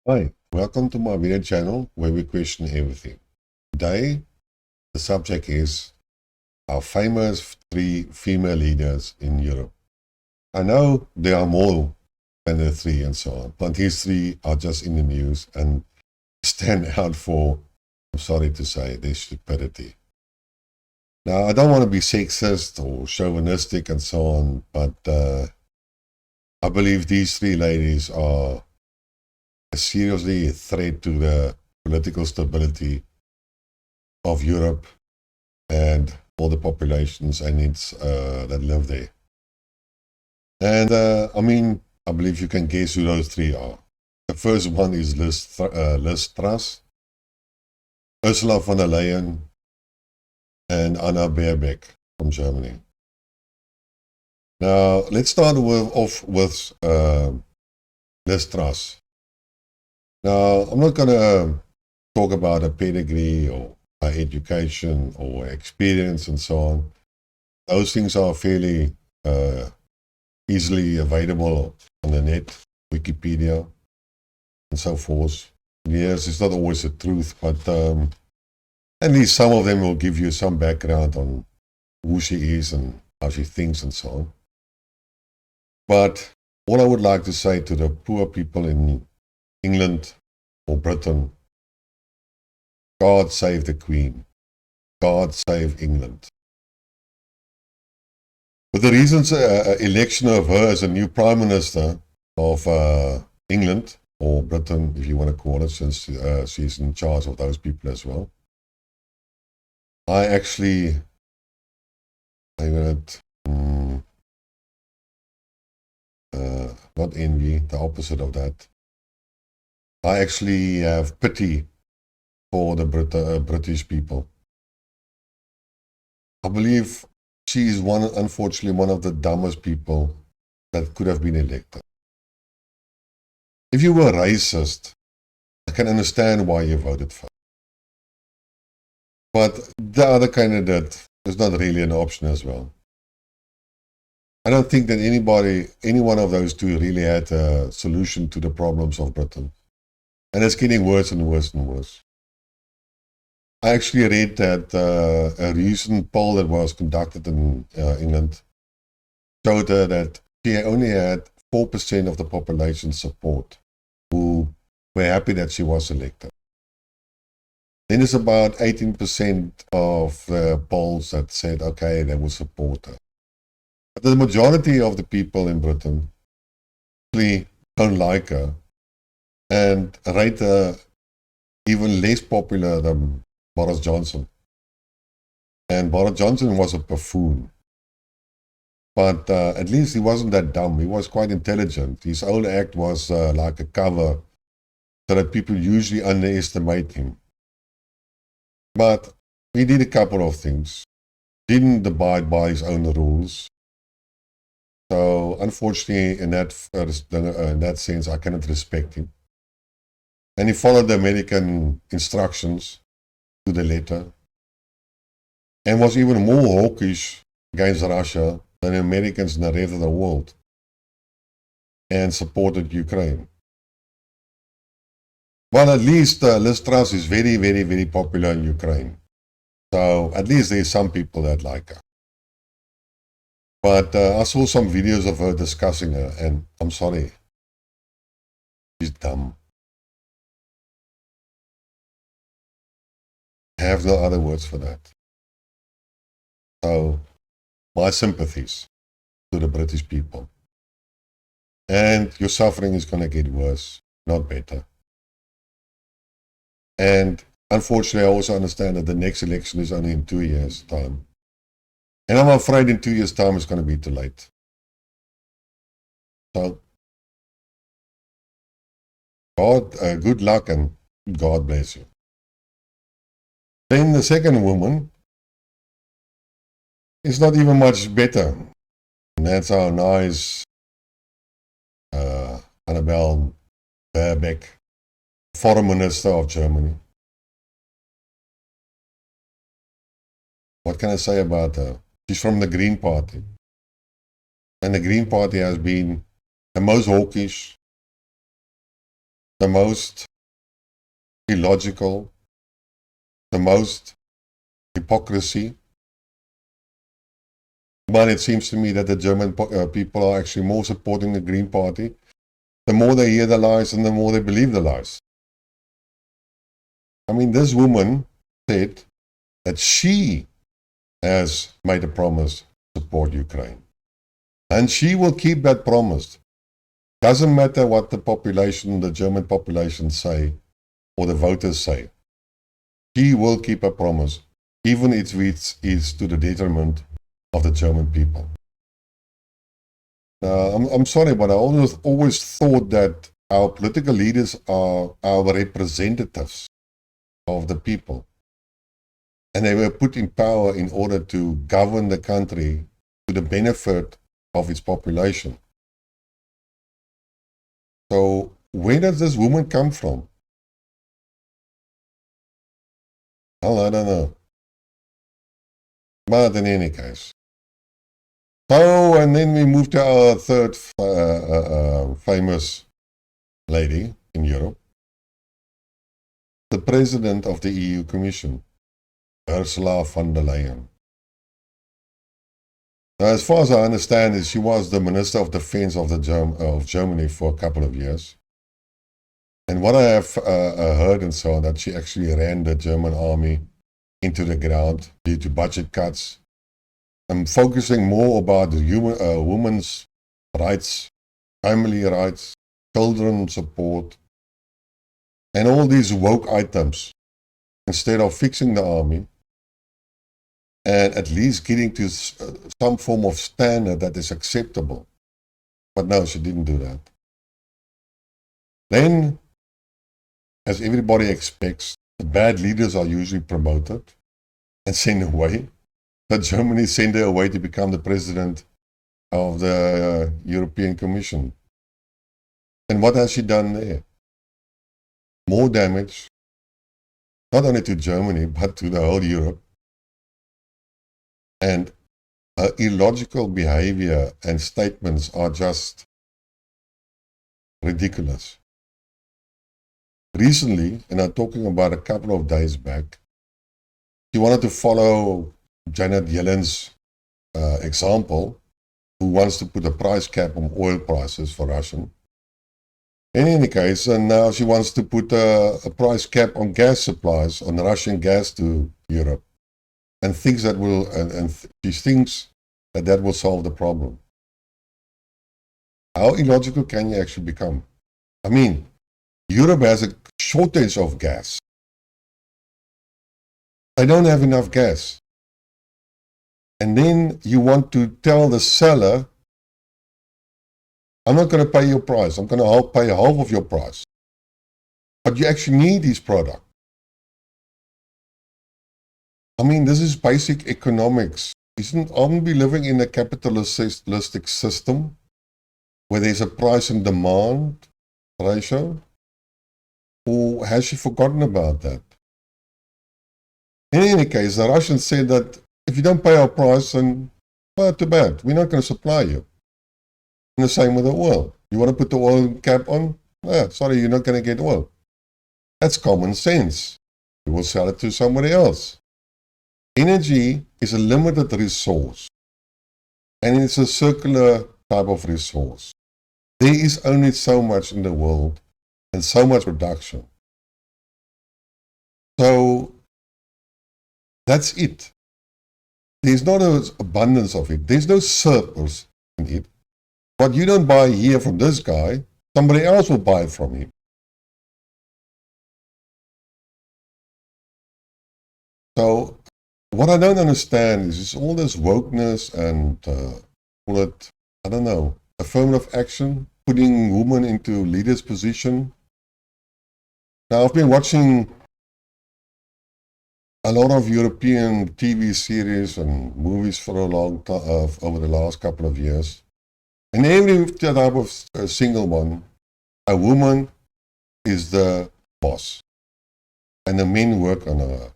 Hi, welcome to my video channel where we question everything. Today, the subject is our famous three female leaders in Europe. I know there are more than the three and so on, but these three are just in the news and stand out for, I'm sorry to say, their stupidity. Now, I don't want to be sexist or chauvinistic and so on, but I believe these three ladies are seriously a threat to the political stability of Europe and all the populations and its that live there. And I believe you can guess who those three are. The first one is Liz Truss, Ursula von der Leyen, and Baerbock from Germany. Now, let's start off with Liz Truss. Now, I'm not going to talk about a pedigree or education or experience and so on. Those things are fairly easily available on the net, Wikipedia, and so forth. Yes, it's not always the truth, but at least some of them will give you some background on who she is and how she thinks and so on. But what I would like to say to the poor people in England or Britain, God save the Queen. God save England. With the recent election of her as a new Prime Minister of England, or Britain, if you want to call it, since she's in charge of those people as well, I actually, not envy, the opposite of that. I actually have pity for the British people. I believe she is unfortunately one of the dumbest people that could have been elected. If you were racist, I can understand why you voted for her. But the other candidate is not really an option as well. I don't think that any one of those two really had a solution to the problems of Britain. And it's getting worse and worse and worse. I actually read that a recent poll that was conducted in England showed that she only had 4% of the population support who were happy that she was elected. Then there's about 18% of the polls that said, okay, they will support her. But the majority of the people in Britain actually don't like her and rate her even less popular than Boris Johnson. And Boris Johnson was a buffoon. But at least he wasn't that dumb. He was quite intelligent. His whole act was like a cover so that people usually underestimate him. But he did a couple of things. Didn't abide by his own rules. So unfortunately, in that sense, I cannot respect him. And he followed the American instructions to the letter, and was even more hawkish against Russia than the Americans in the rest of the world, and supported Ukraine. Well, at least Liz Truss is very, very, very popular in Ukraine. So at least there's some people that like her. But I saw some videos of her discussing her, and I'm sorry, she's dumb. I have no other words for that. So, my sympathies to the British people. And your suffering is going to get worse, not better. And unfortunately, I also understand that the next election is only in 2 years' time. And I'm afraid in 2 years' time it's going to be too late. So, good luck and God bless you. Then the second woman is not even much better. And that's our nice Annalena Baerbock, Foreign Minister of Germany. What can I say about her? She's from the Green Party. And the Green Party has been the most hawkish, the most illogical, the most hypocrisy. But it seems to me that the German people are actually more supporting the Green Party. The more they hear the lies and the more they believe the lies. I mean, this woman said that she has made a promise to support Ukraine. And she will keep that promise. Doesn't matter what the population, the German population say, or the voters say. She will keep a promise, even if it is to the detriment of the German people. I'm sorry, but I always thought that our political leaders are our representatives of the people. And they were put in power in order to govern the country to the benefit of its population. So where does this woman come from? Well, I don't know. But in any case. So, and then we move to our third famous lady in Europe. The president of the EU Commission, Ursula von der Leyen. Now, as far as I understand it, she was the Minister of Defense of Germany for a couple of years. And what I have heard and so on, that she actually ran the German army into the ground due to budget cuts. I'm focusing more about the women's rights, family rights, children support, and all these woke items, instead of fixing the army and at least getting to some form of standard that is acceptable. But no, she didn't do that. Then, as everybody expects, the bad leaders are usually promoted and sent away. So Germany sent her away to become the president of the European Commission. And what has she done there? More damage, not only to Germany, but to the whole Europe. And her illogical behavior and statements are just ridiculous. Recently, and I'm talking about a couple of days back, she wanted to follow Janet Yellen's example, who wants to put a price cap on oil prices for Russian. In any case, and now she wants to put a price cap on gas supplies, on Russian gas to Europe, and thinks that will, she thinks that that will solve the problem. How illogical can you actually become? I mean, Europe has a shortage of gas. They don't have enough gas. And then you want to tell the seller, I'm not going to pay your price. I'm going to pay half of your price. But you actually need this product. I mean, this is basic economics. Aren't we living in a capitalistic system where there's a price and demand ratio? Or has she forgotten about that? In any case, the Russians said that if you don't pay our price, then well, too bad. We're not going to supply you. And the same with the oil. You want to put the oil cap on? Sorry, you're not going to get oil. That's common sense. You will sell it to somebody else. Energy is a limited resource. And it's a circular type of resource. There is only so much in the world and so much production. So that's it. There's not an abundance of it. There's no surplus in it. What you don't buy here from this guy, somebody else will buy it from him. So what I don't understand is all this wokeness and call it, I don't know, affirmative action, putting women into leaders' position. Now, I've been watching a lot of European TV series and movies for a long time, over the last couple of years. And every type of single one, a woman is the boss. And the men work on her.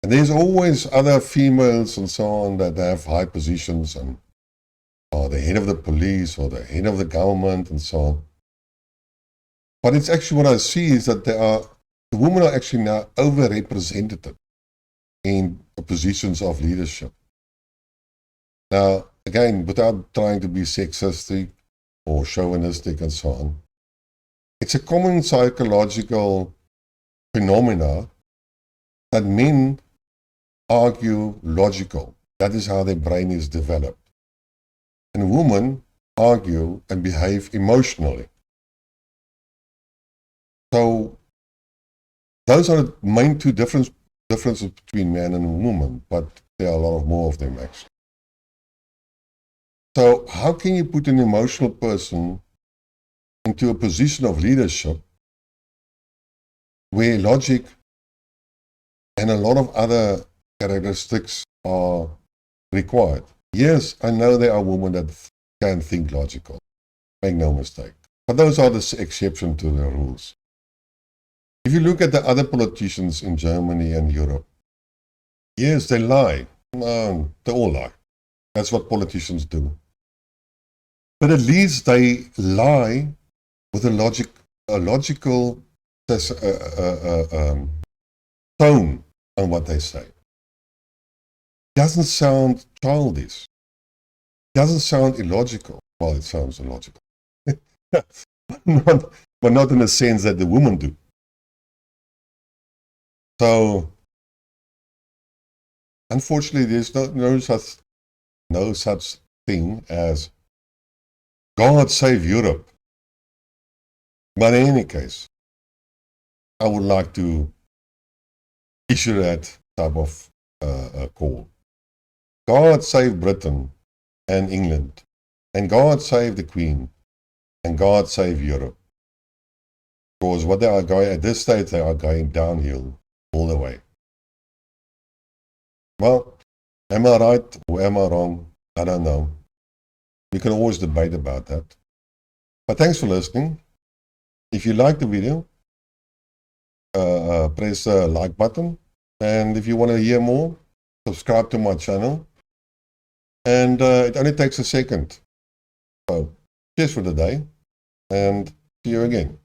And there's always other females and so on that have high positions and are the head of the police or the head of the government and so on. But it's actually what I see is that the women are actually now overrepresented in positions of leadership. Now, again, without trying to be sexistic or chauvinistic and so on, it's a common psychological phenomena that men argue logical. That is how their brain is developed. And women argue and behave emotionally. So those are the main two differences between man and woman, but there are a lot more of them actually. So how can you put an emotional person into a position of leadership where logic and a lot of other characteristics are required? Yes, I know there are women that can think logical, make no mistake. But those are the exception to the rules. If you look at the other politicians in Germany and Europe, yes, they lie. They all lie. That's what politicians do. But at least they lie with a logical tone on what they say. Doesn't sound childish. Doesn't sound illogical. Well, it sounds illogical. but not in the sense that the women do. So, unfortunately, there's no such thing as God save Europe. But in any case, I would like to issue that type of call. God save Britain and England, and God save the Queen, and God save Europe. Because what they are going at this stage, they are going downhill all the way. Well, am I right or am I wrong? I don't know. We can always debate about that. But thanks for listening. If you like the video, press the like button. And if you want to hear more, subscribe to my channel. And it only takes a second. So, cheers for the day, and see you again.